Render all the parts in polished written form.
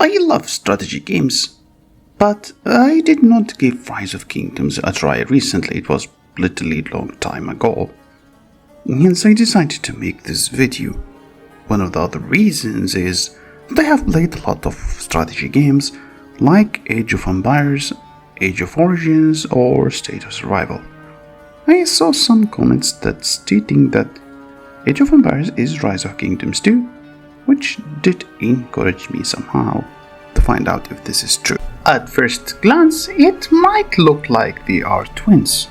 I love strategy games, but I did not give Rise of Kingdoms a try recently. It was literally a long time ago. Hence I decided to make this video. One of the other reasons is that I have played a lot of strategy games like Age of Empires, Age of Origins or State of Survival. I saw some comments that stating that Age of Empires is Rise of Kingdoms too, which did encourage me somehow to find out if this is true. At first glance, it might look like they are twins.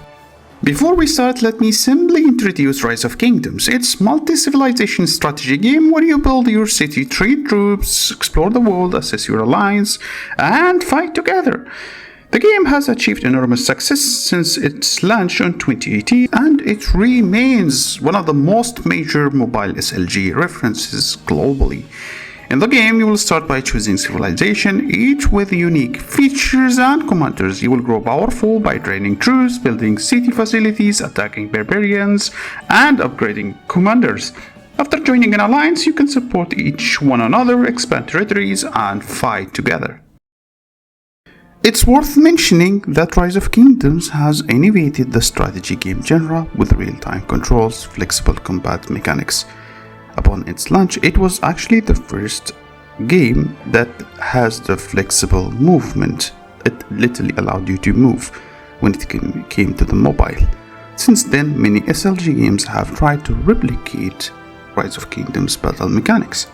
Before we start, let me simply introduce Rise of Kingdoms. It's a multi-civilization strategy game where you build your city, treat troops, explore the world, assess your alliance, and fight together. The game has achieved enormous success since its launch in 2018, and it remains one of the most major mobile SLG references globally. In the game, you will start by choosing civilization, each with unique features and commanders. You will grow powerful by training troops, building city facilities, attacking barbarians, and upgrading commanders. After joining an alliance, you can support each one another, expand territories, and fight together. It's worth mentioning that Rise of Kingdoms has innovated the strategy game genre with real-time controls, flexible combat mechanics. Upon its launch, it was actually the first game that has the flexible movement. It literally allowed you to move when it came to the mobile. Since then, many SLG games have tried to replicate Rise of Kingdoms battle mechanics.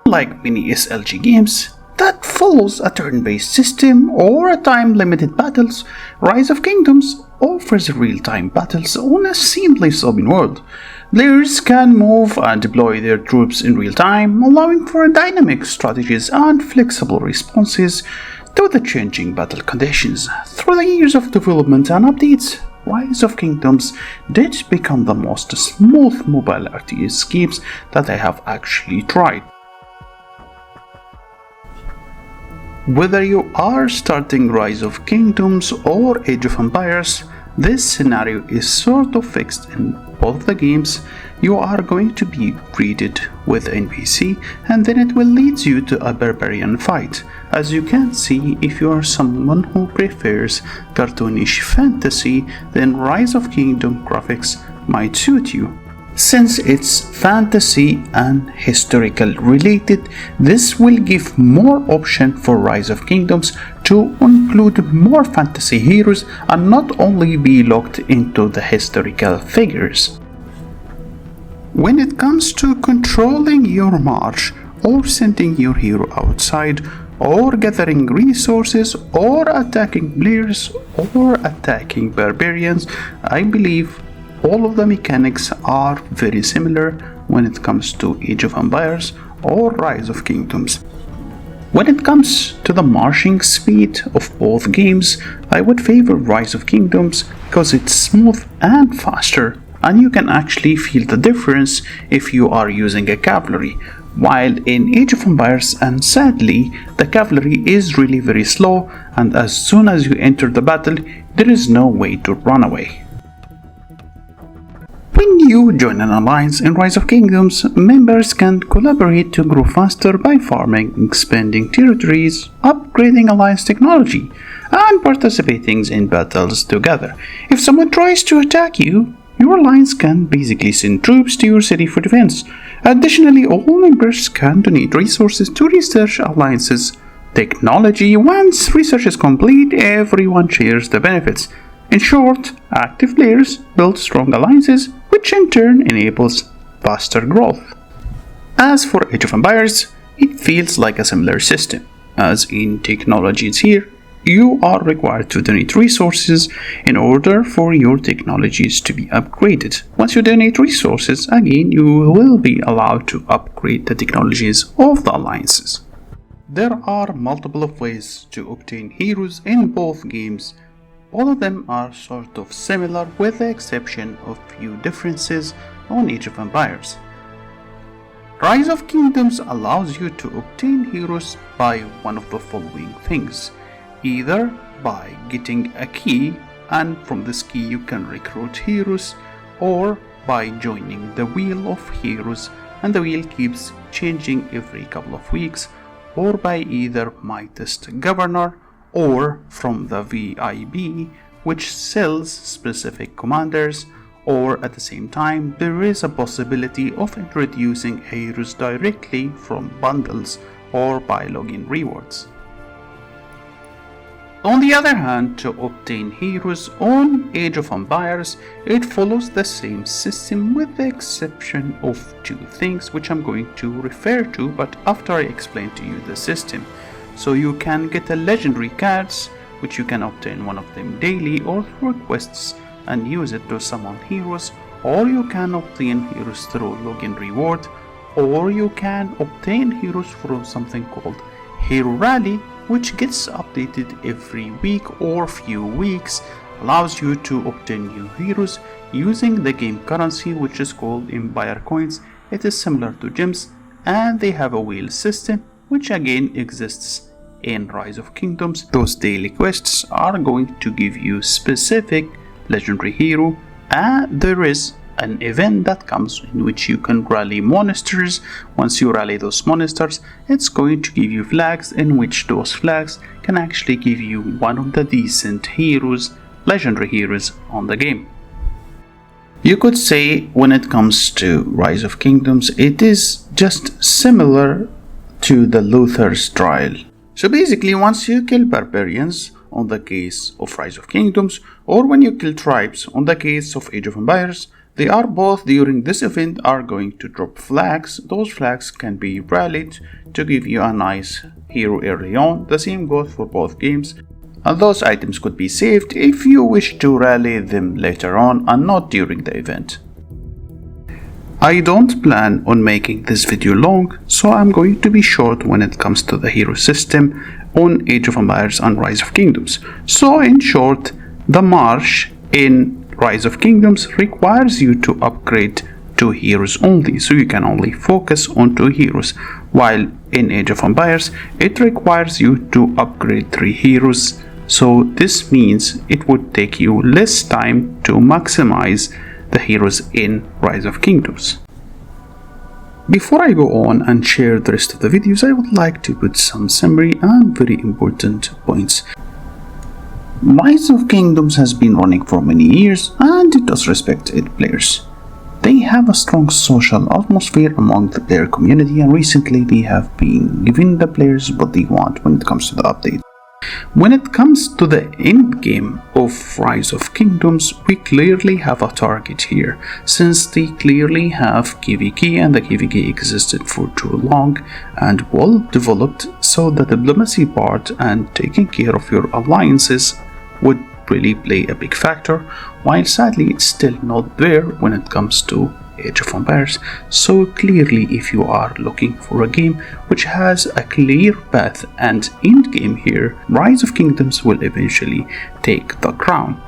Like many SLG games that follows a turn-based system or a time-limited battles, Rise of Kingdoms offers real-time battles on a seamless open world. Players can move and deploy their troops in real time, allowing for dynamic strategies and flexible responses to the changing battle conditions. Through the years of development and updates, Rise of Kingdoms did become the most smooth mobile RTS games that I have actually tried. Whether you are starting Rise of Kingdoms or Age of Empires, this scenario is sort of fixed in both the games. You are going to be greeted with NPC and then it will lead you to a barbarian fight. As you can see, if you are someone who prefers cartoonish fantasy, then Rise of Kingdom graphics might suit you. Since it's fantasy and historical related, this will give more option for Rise of Kingdoms to include more fantasy heroes and not only be locked into the historical figures. When it comes to controlling your march or sending your hero outside or gathering resources or attacking players or attacking barbarians, I believe all of the mechanics are very similar when it comes to Age of Empires or Rise of Kingdoms. When it comes to the marching speed of both games, I would favor Rise of Kingdoms because it's smooth and faster, and you can actually feel the difference if you are using a cavalry. While in Age of Empires, and sadly, the cavalry is really very slow, and as soon as you enter the battle, there is no way to run away. When you join an alliance in Rise of Kingdoms, members can collaborate to grow faster by farming, expanding territories, upgrading alliance technology, and participating in battles together. If someone tries to attack you, your alliance can basically send troops to your city for defense. Additionally, all members can donate resources to research alliances technology. Once research is complete, everyone shares the benefits. In short, active players build strong alliances, which in turn enables faster growth. As for Age of Empires, it feels like a similar system. As in technologies here, you are required to donate resources in order for your technologies to be upgraded. Once you donate resources, again, you will be allowed to upgrade the technologies of the alliances. There are multiple ways to obtain heroes in both games. All of them are sort of similar with the exception of few differences on Age of Empires. Rise of Kingdoms allows you to obtain heroes by one of the following things. Either by getting a key, and from this key you can recruit heroes, or by joining the Wheel of Heroes and the wheel keeps changing every couple of weeks, or by either Mightiest Governor or from the VIB, which sells specific commanders, or at the same time there is a possibility of introducing heroes directly from bundles or by login rewards. On the other hand, to obtain heroes on Age of Empires, it follows the same system with the exception of two things which I'm going to refer to but after I explain to you the system. So you can get a legendary cards, which you can obtain one of them daily or through quests and use it to summon heroes, or you can obtain heroes through login reward, or you can obtain heroes from something called Hero Rally, which gets updated every week or few weeks, allows you to obtain new heroes using the game currency which is called Empire Coins. It is similar to gems and they have a wheel system which again exists in Rise of Kingdoms. Those daily quests are going to give you specific legendary hero, and there is an event that comes in which you can rally monsters. Once you rally those monsters, it's going to give you flags in which those flags can actually give you one of the decent heroes, legendary heroes on the game. You could say when it comes to Rise of Kingdoms, it is just similar to the Luther's trial. So basically, once you kill barbarians on the case of Rise of Kingdoms, or when you kill tribes on the case of Age of Empires, they are both during this event are going to drop flags. Those flags can be rallied to give you a nice hero early on. The same goes for both games. And those items could be saved if you wish to rally them later on and not during the event. I don't plan on making this video long, so I'm going to be short when it comes to the hero system on Age of Empires and Rise of Kingdoms. So in short, the march in Rise of Kingdoms requires you to upgrade 2 heroes only, so you can only focus on 2 heroes, while in Age of Empires it requires you to upgrade 3 heroes. So this means it would take you less time to maximize the heroes in Rise of Kingdoms. Before I go on and share the rest of the videos, I would like to put some summary and very important points. Rise of Kingdoms has been running for many years and it does respect its players. They have a strong social atmosphere among the player community, and recently they have been giving the players what they want when it comes to the update. When it comes to the end game of Rise of Kingdoms, we clearly have a target here, since they clearly have KVK and the KVK existed for too long and well developed, so the diplomacy part and taking care of your alliances would really play a big factor, while sadly it's still not there when it comes to Age of Empires. So clearly, if you are looking for a game which has a clear path and end game here, Rise of Kingdoms will eventually take the crown.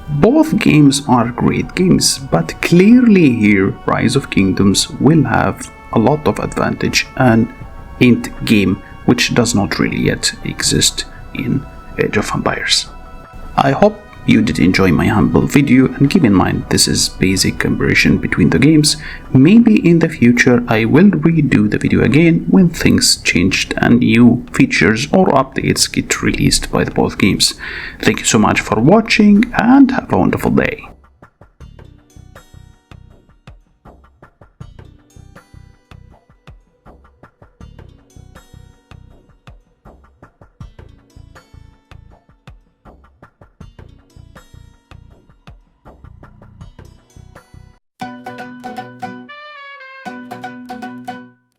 Both games are great games, but clearly here Rise of Kingdoms will have a lot of advantage and end game which does not really yet exist in Age of Empires. I hope you did enjoy my humble video, and keep in mind this is basic comparison between the games. Maybe in the future I will redo the video again when things changed and new features or updates get released by both games. Thank you so much for watching and have a wonderful day.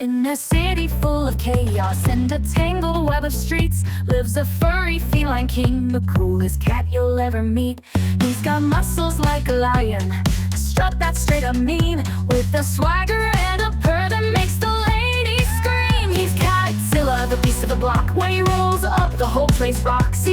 In a city full of chaos and a tangled web of streets lives a furry feline king, the coolest cat you'll ever meet. He's got muscles like a lion, a strut that's straight up mean, with a swagger and a purr that makes the ladies scream. He's Catzilla, the beast of the block. When he rolls up, the whole place rocks.